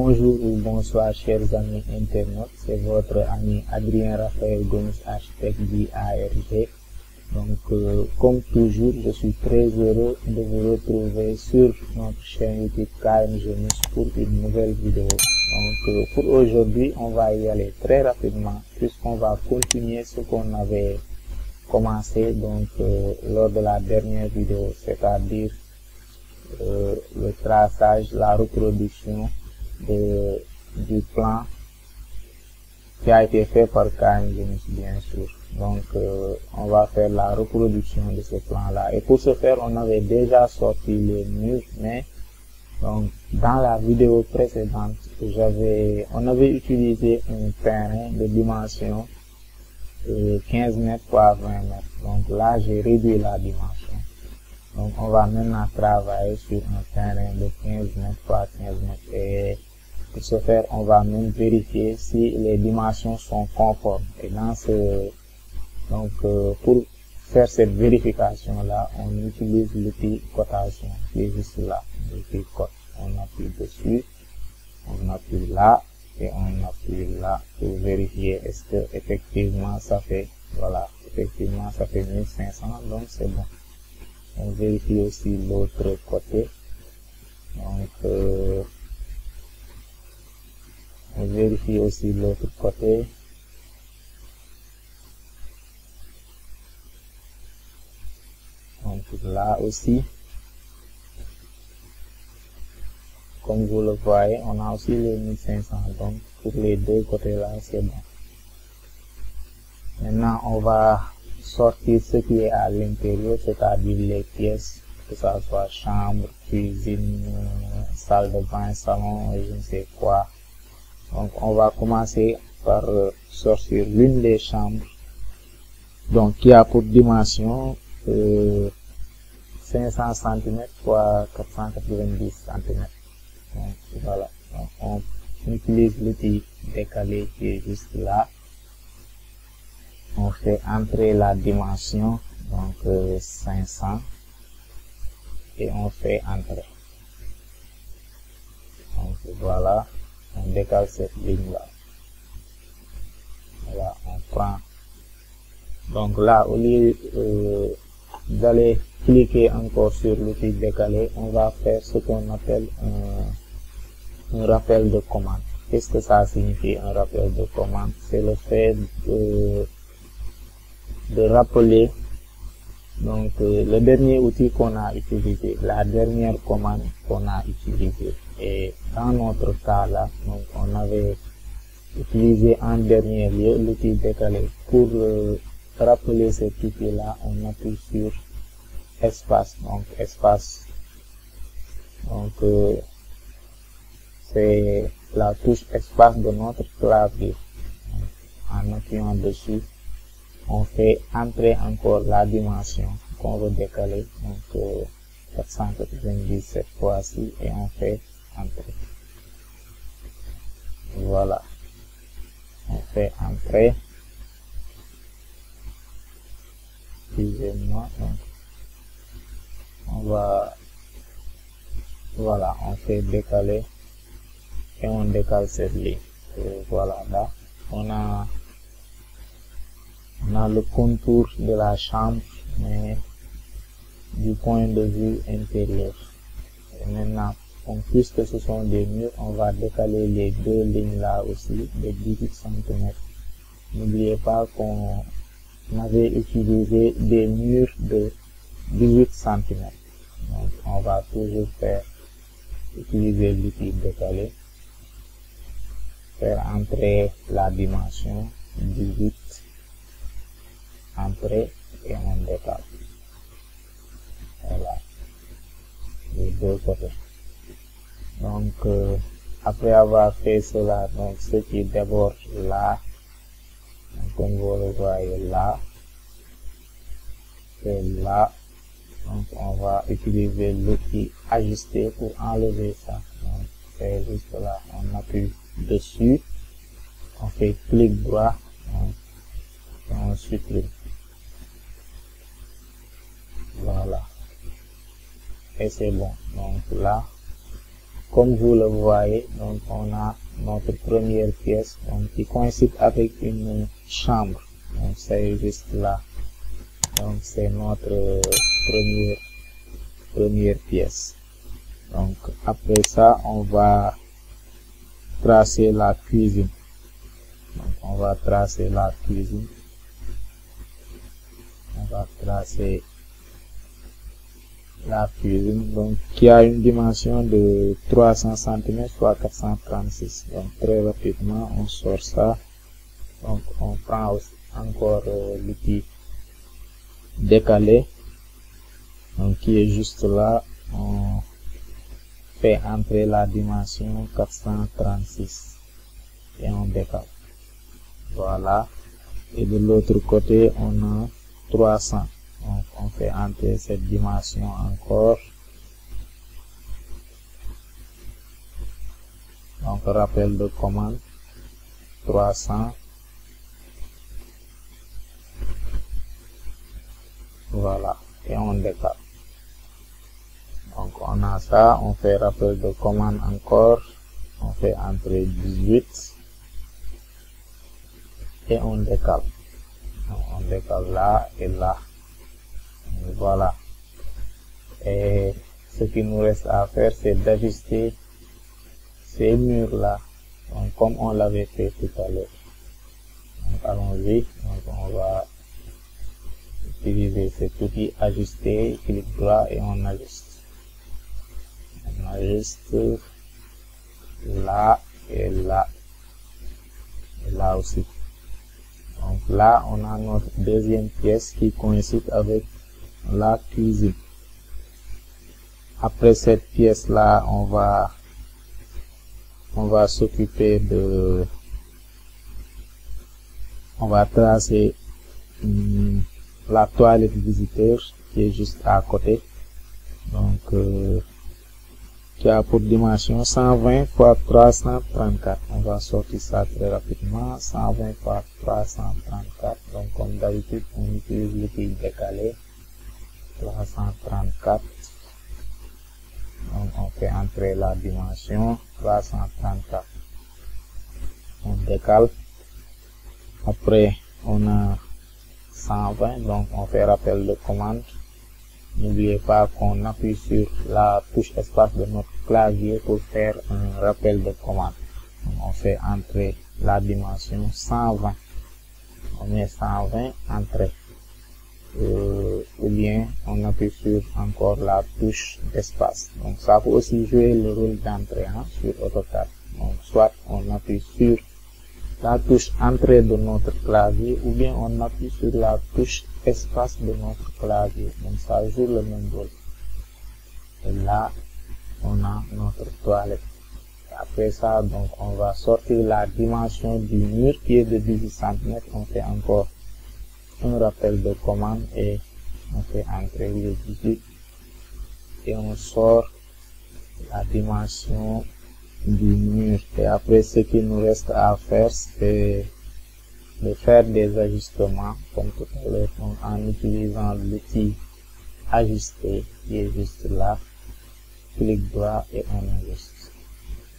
Bonjour ou bonsoir chers amis internautes, c'est votre ami Adrien Raphaël Gomis, architecte d'IARG. Donc comme toujours, je suis très heureux de vous retrouver sur notre chaîne YouTube KM Gomis pour une nouvelle vidéo. Donc pour aujourd'hui, on va y aller très rapidement puisqu'on va continuer ce qu'on avait commencé donc lors de la dernière vidéo, c'est-à-dire le traçage, la reproduction du plan qui a été fait par KM Gomis, bien sûr. Donc on va faire la reproduction de ce plan là, et pour ce faire on avait déjà sorti les murs, mais donc dans la vidéo précédente on avait utilisé un terrain de dimension 15 mètres par 20 mètres. Donc là j'ai réduit la dimension. Donc on va maintenant travailler sur un terrain de 15 mètres par 15 mètres, et pour ce faire on va même vérifier si les dimensions sont conformes. Et dans ce pour faire cette vérification là, on utilise l'outil cotation qui est juste là, l'outil cote. On appuie dessus, on appuie là et on appuie là pour vérifier est-ce que effectivement ça fait, voilà, effectivement ça fait 1500, donc c'est bon. On vérifie aussi l'autre côté, donc on vérifie aussi l'autre côté. Donc là aussi, comme vous le voyez, on a aussi les 1500, donc pour les deux côtés là c'est bon. Maintenant on va sortir ce qui est à l'intérieur, c'est-à-dire les pièces, que ça soit chambre, cuisine, salle de bain, salon et je ne sais quoi. Donc on va commencer par sortir l'une des chambres, donc qui a pour dimension 500 cm x 490 cm. Donc voilà, donc, on utilise l'outil décalé qui est juste là. On fait entrer la dimension, donc 500, et on fait entrer. Donc voilà, on décale cette ligne là. Voilà, on prend. Donc là, au lieu d'aller cliquer encore sur l'outil décalé, on va faire ce qu'on appelle un rappel de commande. Qu'est-ce que ça signifie, un rappel de commande? C'est le fait de rappeler donc le dernier outil qu'on a utilisé, la dernière commande qu'on a utilisée. Et dans notre cas là, donc on avait utilisé en dernier lieu l'outil décalé. Pour rappeler cet outil là, on appuie sur espace, donc espace, donc c'est la touche espace de notre clavier. En appuyant dessus, on fait entrer encore la dimension qu'on veut décaler, donc 490 cette fois-ci, et on fait entrer. Voilà, on fait entrer. Excusez-moi, donc on va, voilà, on fait décaler et on décale cette ligne. Et voilà, là on a le contour de la chambre, mais du point de vue intérieur. Et maintenant, puisque ce sont des murs, on va décaler les deux lignes là aussi de 18 cm. N'oubliez pas qu'on avait utilisé des murs de 18 cm. Donc on va toujours utiliser l'outil décalé, faire entrer la dimension 18, entrer, et on décale. Voilà, les deux côtés. Donc après avoir fait cela, donc ce qui déborde là, donc, comme vous le voyez là, et là, donc on va utiliser l'outil ajuster pour enlever ça. Donc c'est juste là, on appuie dessus, on fait clic droit, donc, et on supprime. Voilà, et c'est bon. Donc là comme vous le voyez, donc on a notre première pièce donc, qui coïncide avec une chambre. Donc c'est juste là. Donc c'est notre première pièce. Donc après ça, on va tracer la cuisine. Donc on va tracer la cuisine. On va tracer la cuisine, donc qui a une dimension de 300 cm soit 436. Donc très rapidement on sort ça. Donc on prend aussi encore l'outil décalé, donc qui est juste là. On fait entrer la dimension 436 et on décale. Voilà. Et de l'autre côté on a 300. Donc on fait entrer cette dimension encore. Donc rappel de commande 300. Voilà. Et on décale. Donc on a ça. On fait rappel de commande encore. On fait entrer 18. Et on décale. Donc, on décale là et là. Voilà. Et ce qui nous reste à faire, c'est d'ajuster ces murs-là. Donc, comme on l'avait fait tout à l'heure. Donc, allons-y. Donc, on va utiliser cet outil ajuster, clic droit et on ajuste. On ajuste là et là. Et là aussi. Donc là, on a notre deuxième pièce qui coïncide avec la cuisine. Après cette pièce là, on va s'occuper de, on va tracer la toilette visiteur qui est juste à côté, donc qui a pour dimension 120 x 334. On va sortir ça très rapidement. 120 x 334. Donc comme d'habitude, on utilise l'outil décalé. 334. Donc on fait entrer la dimension 334. On décale. Après on a 120. Donc on fait rappel de commande. N'oubliez pas qu'on appuie sur la touche espace de notre clavier pour faire un rappel de commande. Donc on fait entrer la dimension 120. On met 120, entrée. Ou bien on appuie sur encore la touche d'espace. Donc ça peut aussi jouer le rôle d'entrée sur AutoCAD. Donc soit on appuie sur la touche entrée de notre clavier ou bien on appuie sur la touche espace de notre clavier. Donc ça joue le même rôle. Et là on a notre toilette. Après ça, donc on va sortir la dimension du mur qui est de 18 cm. On fait encore un rappel de commande et on fait entrer le 18 et on sort la dimension du mur. Et après, ce qu'il nous reste à faire, c'est de faire des ajustements comme tout à l'heure, en utilisant l'outil ajuster qui est juste là. Clic droit et on ajuste.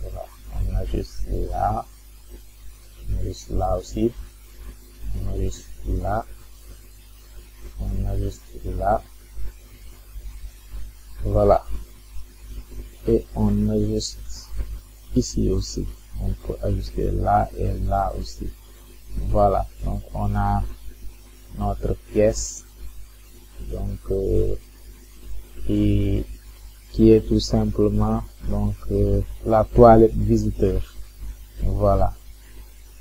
Voilà, on ajuste là, on ajuste là aussi, on ajuste là, on ajuste là, voilà, et on ajuste ici aussi. On peut ajuster là et là aussi. Voilà, donc on a notre pièce, donc qui est tout simplement donc la toilette visiteur. Voilà,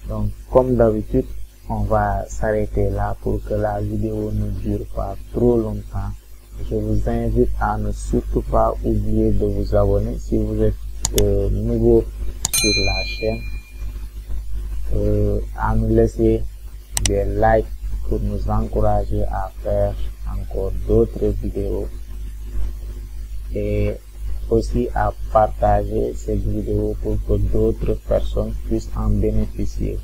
donc comme d'habitude on va s'arrêter là pour que la vidéo ne dure pas trop longtemps. Je vous invite à ne surtout pas oublier de vous abonner si vous êtes nouveau sur la chaîne, à nous laisser des likes pour nous encourager à faire encore d'autres vidéos et aussi à partager cette vidéo pour que d'autres personnes puissent en bénéficier.